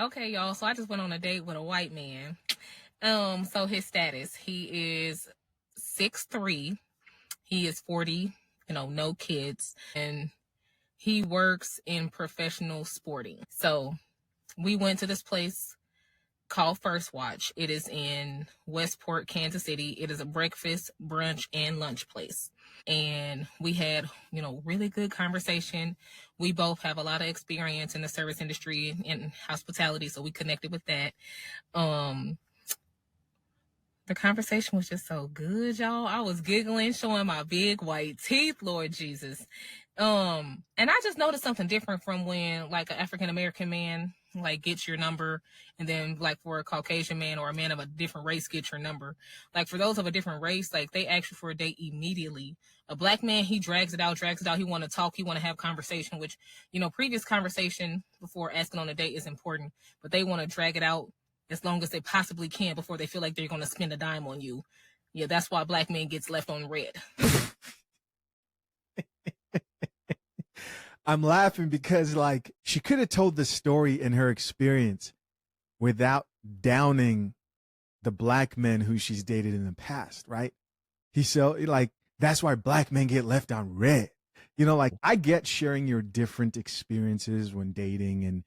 Okay, y'all. So I just went on a date with a white man. So his status, he is 6'3". He is 40, no kids, and he works in professional sporting. So we went to this place called First Watch. It is in Westport, Kansas City. It is a breakfast, brunch, and lunch place. And we had, really good conversation. We both have a lot of experience in the service industry and hospitality, so we connected with that. The conversation was just so good, y'all. I was giggling, showing my big white teeth, Lord Jesus. And I just noticed something different from when like an African American man like gets your number, and then like for a Caucasian man or a man of a different race gets your number. Like for those of a different race, like they ask you for a date immediately. A black man, he drags it out. He want to talk, he want to have conversation, which, previous conversation before asking on a date is important, but they want to drag it out as long as they possibly can before they feel like they're going to spend a dime on you. Yeah, that's why black men gets left on red. I'm laughing because like she could have told the story in her experience without downing the black men who she's dated in the past, right? He's so like, that's why black men get left on red. Like I get sharing your different experiences when dating, and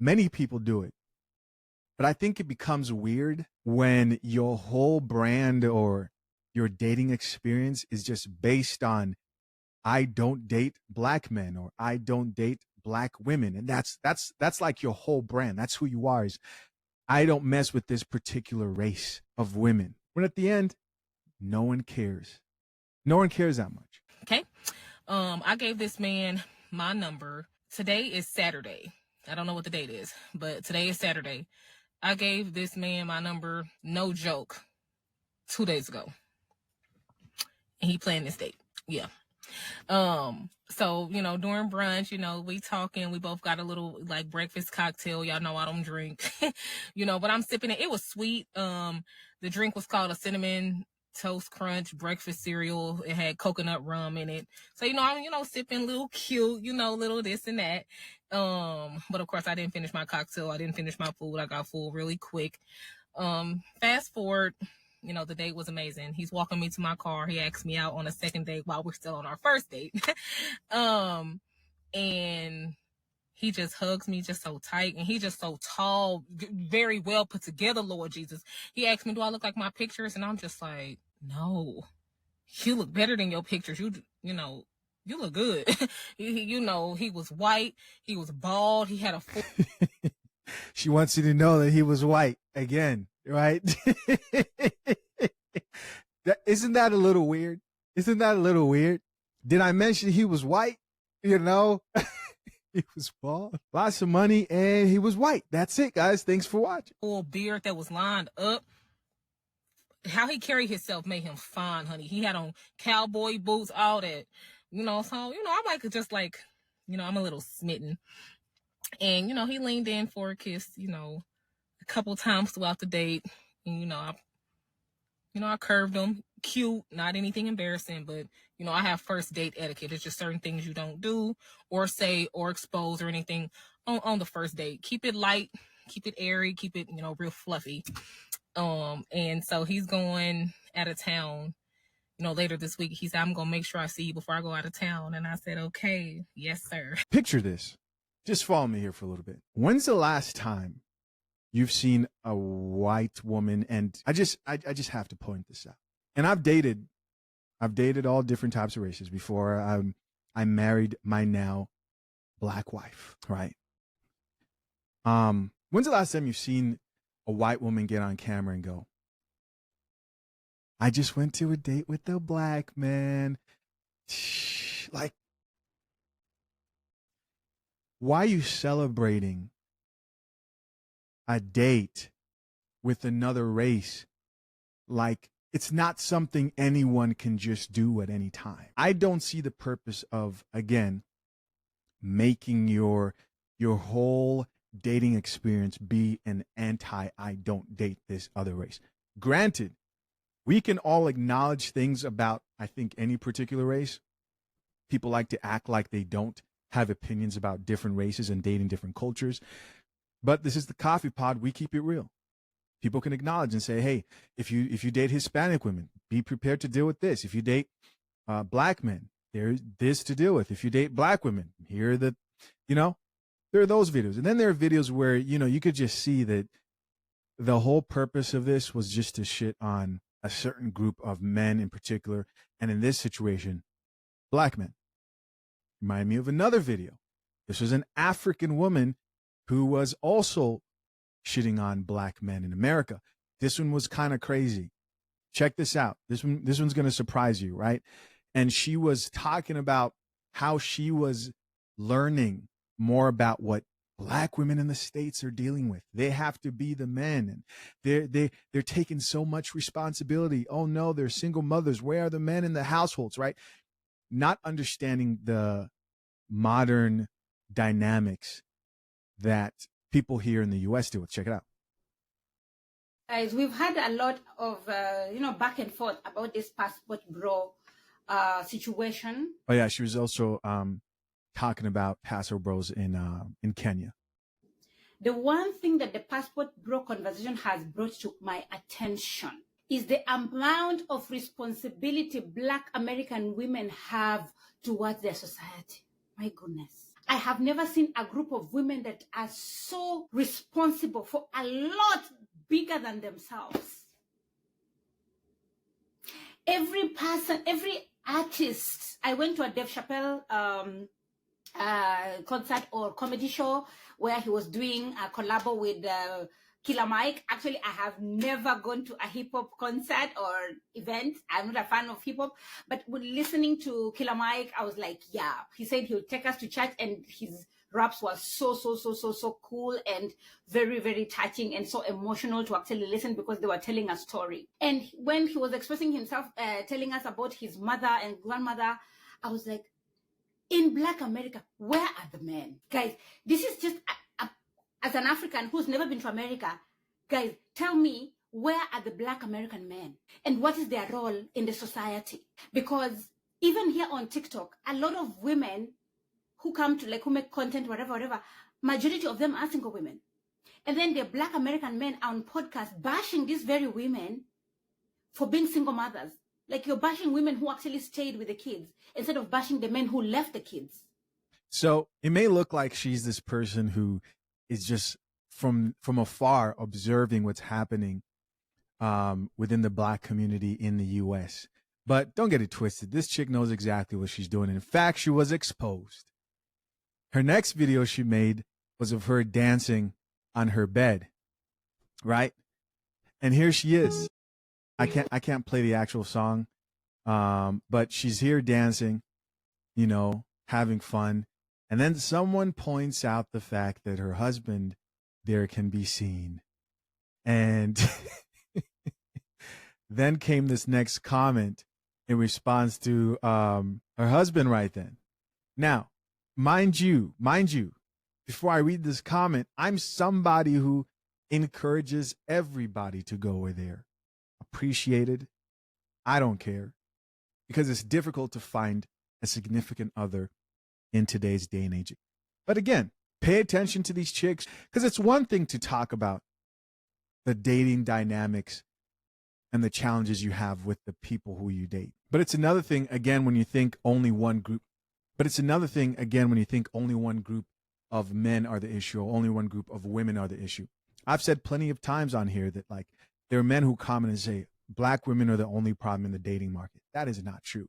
many people do it. But I think it becomes weird when your whole brand or your dating experience is just based on I don't date black men or I don't date black women. And that's like your whole brand. That's who you are, is I don't mess with this particular race of women. When at the end, no one cares. No one cares that much. Okay. I gave this man my number. Today is Saturday. I don't know what the date is, but today is Saturday. I gave this man my number, no joke, 2 days ago. And he planned this date. Yeah. So, during brunch, we talking, we both got a little like breakfast cocktail. Y'all know I don't drink, but I'm sipping it. It was sweet. The drink was called a cinnamon toast crunch breakfast cereal. It had coconut rum in it. So, I'm, sipping little cute, little this and that. But of course I didn't finish my cocktail. I didn't finish my food. I got full really quick. Fast forward, the date was amazing. He's walking me to my car. He asked me out on a second date while we're still on our first date. And he just hugs me just so tight, and he's just so tall, very well put together, Lord Jesus. He asked me, do I look like my pictures? And I'm just like, no, you look better than your pictures. You look good. He was white. He was bald. He had a full... She wants you to know that he was white again, right? Isn't that a little weird? Isn't that a little weird? Did I mention he was white? He was bald, lots of money, and he was white. That's it, guys. Thanks for watching. Full beard that was lined up. How he carried himself made him fine, honey. He had on cowboy boots, all that. So, I'm like, just like, I'm a little smitten. And, he leaned in for a kiss, a couple times throughout the date. And, I curved him. Cute, not anything embarrassing, but, I have first date etiquette. It's just certain things you don't do or say or expose or anything on the first date. Keep it light, keep it airy, keep it, real fluffy. And so he's going out of town, later this week. He said, I'm going to make sure I see you before I go out of town. And I said, okay, yes, sir. Picture this. Just follow me here for a little bit. When's the last time you've seen a white woman? And I just have to point this out. And I've dated all different types of races before I married my now black wife, right? When's the last time you've seen a white woman get on camera and go, I just went to a date with a black man? Like, why are you celebrating a date with another race like it's not something anyone can just do at any time? I don't see the purpose of, again, making your whole dating experience be an I don't date this other race. Granted, we can all acknowledge things about, I think, any particular race. People like to act like they don't have opinions about different races and dating different cultures. But this is the Coffee Pod. We keep it real. People can acknowledge and say, hey, if you date Hispanic women, be prepared to deal with this. If you date black men, there's this to deal with. If you date black women, here are the, there are those videos. And then there are videos where, you could just see that the whole purpose of this was just to shit on a certain group of men in particular. And in this situation, black men. Remind me of another video. This was an African woman who was also shitting on black men in America. This one was kind of crazy. Check this out. This one's going to surprise you, right? And she was talking about how she was learning more about what black women in the States are dealing with. They have to be the men, and they're taking so much responsibility. Oh no, they're single mothers. Where are the men in the households, right? Not understanding the modern dynamics that people here in the US deal with. Check it out. Guys, we've had a lot of back and forth about this passport bro situation. Oh yeah, she was also talking about passport bros in Kenya. The one thing that the passport bro conversation has brought to my attention is the amount of responsibility Black American women have towards their society. My goodness. I have never seen a group of women that are so responsible for a lot bigger than themselves. Every person, every artist, I went to a Dave Chappelle concert or comedy show where he was doing a collab with Killer Mike. Actually, I have never gone to a hip hop concert or event. I'm not a fan of hip hop, but when listening to Killer Mike, I was like, yeah. He said he would take us to church, and his raps were so cool and very, very touching and so emotional to actually listen, because they were telling a story. And when he was expressing himself, telling us about his mother and grandmother, I was like, in Black America, where are the men? Guys, this is just, as an African who's never been to America, guys, tell me, where are the Black American men? And what is their role in the society? Because even here on TikTok, a lot of women who come to, who make content, whatever, majority of them are single women. And then the Black American men are on podcasts bashing these very women for being single mothers. Like, you're bashing women who actually stayed with the kids instead of bashing the men who left the kids. So it may look like she's this person who is just from afar observing what's happening within the Black community in the US. But don't get it twisted. This chick knows exactly what she's doing. In fact, she was exposed. Her next video she made was of her dancing on her bed, right? And here she is. I can't play the actual song, but she's here dancing, having fun. And then someone points out the fact that her husband there can be seen. And then came this next comment in response to her husband right then. Now, mind you, before I read this comment, I'm somebody who encourages everybody to go where they're appreciated. I don't care, because it's difficult to find a significant other in today's day and age. But again, pay attention to these chicks, because it's one thing to talk about the dating dynamics and the challenges you have with the people who you date. But it's another thing, again, when you think only one group. But it's another thing, again, when you think only one group of men are the issue, or only one group of women are the issue. I've said plenty of times on here that, there are men who comment and say Black women are the only problem in the dating market. That is not true.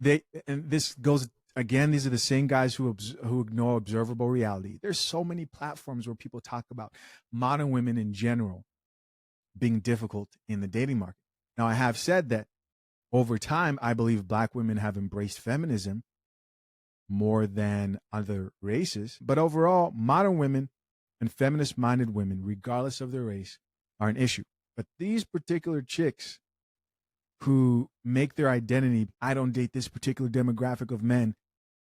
And this goes again. These are the same guys who ignore observable reality. There's so many platforms where people talk about modern women in general being difficult in the dating market. Now, I have said that over time, I believe Black women have embraced feminism more than other races. But overall, modern women and feminist-minded women, regardless of their race, are an issue. But these particular chicks who make their identity, I don't date this particular demographic of men,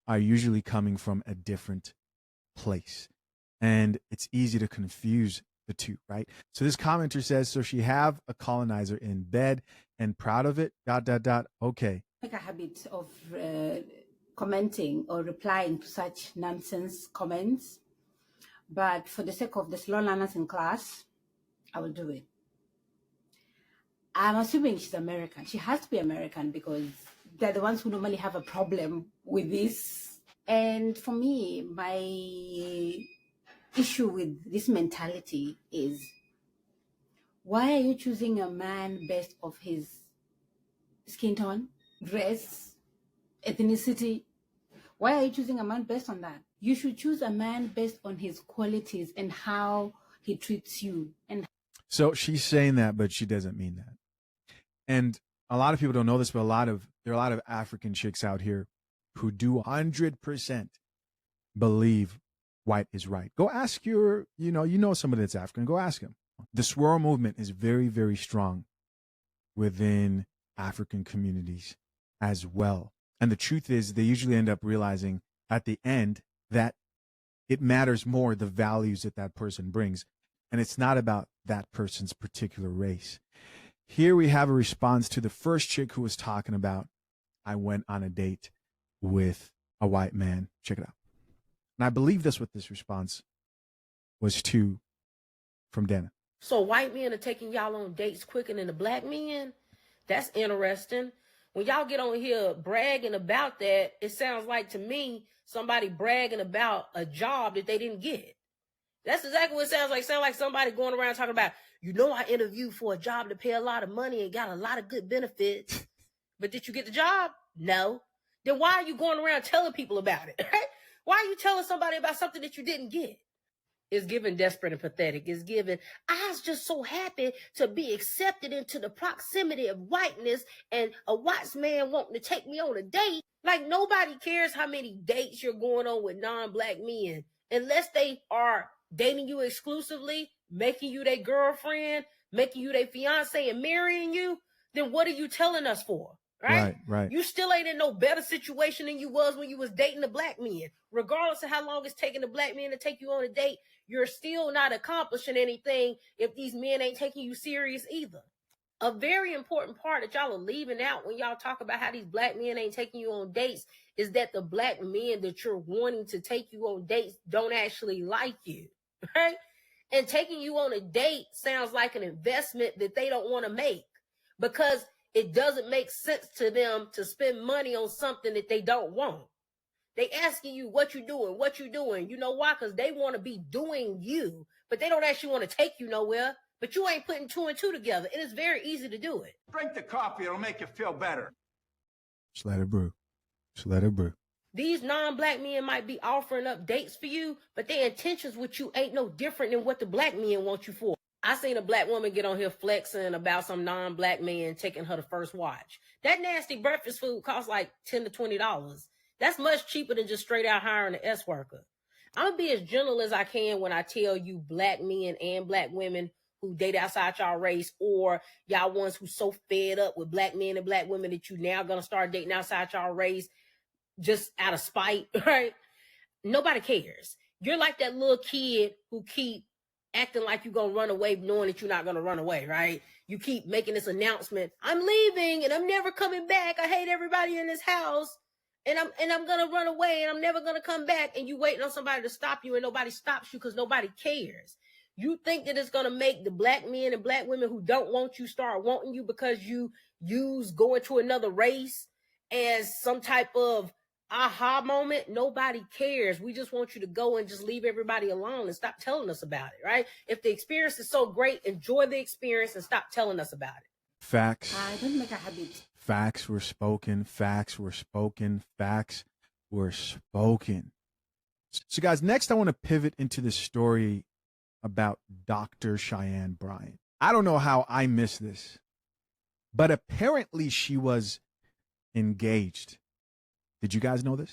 are usually coming from a different place. And it's easy to confuse the two, right? So this commenter says, so she have a colonizer in bed and proud of it, ... Okay. Make a habit of commenting or replying to such nonsense comments. But for the sake of the slow learners in class, I will do it. I'm assuming she's American. She has to be American because they're the ones who normally have a problem with this. And for me, my issue with this mentality is, why are you choosing a man based off his skin tone, race, ethnicity? Why are you choosing a man based on that? You should choose a man based on his qualities and how he treats you. And So she's saying that, but she doesn't mean that. And a lot of people don't know this, but there are a lot of African chicks out here who do 100% believe white is right. Go ask you know somebody that's African. Go ask him. The swirl movement is very, very strong within African communities as well. And the truth is, they usually end up realizing at the end that it matters more the values that person brings. And it's not about that person's particular race. Here we have a response to the first chick who was talking about, I went on a date with a white man. Check it out. And I believe that's what this response was to from Dana. So white men are taking y'all on dates quicker than the black men? That's interesting. When y'all get on here bragging about that, it sounds like to me somebody bragging about a job that they didn't get. That's exactly what it sounds like. Sounds like somebody going around talking about, I interviewed for a job to pay a lot of money and got a lot of good benefits. But did you get the job? No. Then why are you going around telling people about it? Right? Why are you telling somebody about something that you didn't get? It's given desperate and pathetic. It's given, I was just so happy to be accepted into the proximity of whiteness and a white man wanting to take me on a date. Like nobody cares how many dates you're going on with non-black men. Unless they are dating you exclusively, making you their girlfriend, making you their fiance and marrying you, then what are you telling us for? Right. You still ain't in no better situation than you was when you was dating the black men. Regardless of how long it's taking the black men to take you on a date, you're still not accomplishing anything if these men ain't taking you serious either. A very important part that y'all are leaving out when y'all talk about how these black men ain't taking you on dates is that the black men that you're wanting to take you on dates don't actually like you, right? And taking you on a date sounds like an investment that they don't want to make because it doesn't make sense to them to spend money on something that they don't want. They asking you what you doing. You know why? Because they want to be doing you, but they don't actually want to take you nowhere. But you ain't putting two and two together. It is very easy to do it. Drink the coffee. It'll make you feel better. Just let it brew. Just let it brew. These non-black men might be offering up dates for you, but their intentions with you ain't no different than what the black men want you for. I seen a black woman get on here flexing about some non-black man taking her the first watch. That nasty breakfast food costs like $10 to $20. That's much cheaper than just straight out hiring an S worker. I'm gonna be as gentle as I can when I tell you black men and black women who date outside y'all race, or y'all ones who so fed up with black men and black women that you now gonna start dating outside y'all race just out of spite, right? Nobody cares. You're like that little kid who keep acting like you're gonna run away knowing that you're not gonna run away, right? You keep making this announcement, I'm leaving and I'm never coming back. I hate everybody in this house and I'm gonna run away and I'm never gonna come back, and you waiting on somebody to stop you and nobody stops you because nobody cares. You think that it's gonna make the black men and black women who don't want you start wanting you because you use going to another race as some type of aha moment? Nobody cares. We just want you to go and just leave everybody alone and stop telling us about it, right? If the experience is so great, enjoy the experience and stop telling us about it. Facts. don't make a habit. Facts were spoken. Facts were spoken. Facts were spoken. So guys, next I want to pivot into the story about Dr. Cheyenne Bryant. I don't know how I missed this, but apparently she was engaged. Did you guys know this?